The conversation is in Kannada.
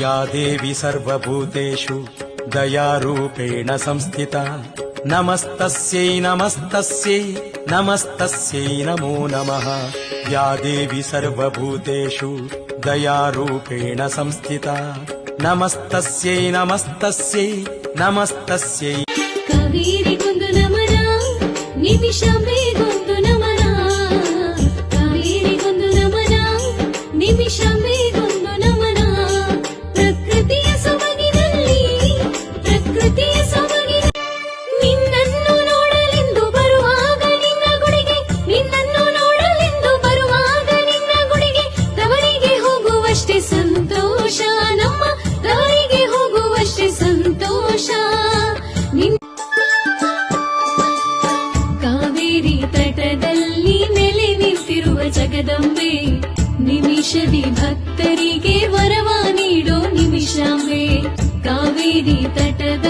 या देवी सर्वभूतेषु दयारूपेण संस्थिता नमस्तस्यै नमस्तस्यै नमस्तस्यै नमो नमः। या देवी सर्वभूतेषु दयारूपेण संस्थिता नमस्तस्यै नमस्तस्यै नमस्तस्यै। ಕಾವೇರಿಗೊಂದು ನಮನ ನಿಮಿಷಂಬೆಗೊಂದು ನಮನ ಕಾವೇರಿಗೊಂದು ನಮನ ನಿಮಿಷಂಬೆಗೊಂದು ನಮನ ಪ್ರಕೃತಿಯ ಸೊಬಗಿನಲ್ಲಿ ನಿನ್ನನ್ನು ನೋಡಲೆಂದು ಬರುವಾಗ ನಿನ್ನ ಗುಡಿಗೆ ನಿನ್ನನ್ನು ನೋಡಲೆಂದು ಬರುವಾಗ ನಿನ್ನ ಗುಡಿಗೆ ತವರಿಗೆ ಹೋಗುವಷ್ಟೇ ಸಂತೋಷ ನಮ್ಮ ತವರಿಗೆ ಹೋಗುವಷ್ಟೇ ಸಂತೋಷ ಕಾವೇರಿ ತಟದಲ್ಲಿ ನೆಲೆ ನಿಂತಿರುವ ಜಗದಂಬೆ ನಿಮಿಷದಿ ಭಕ್ತರಿಗೆ ವರವ ನೀಡೋ ನಿಮಿಷಾಂಬೆ ಕಾವೇರಿ ತಟದ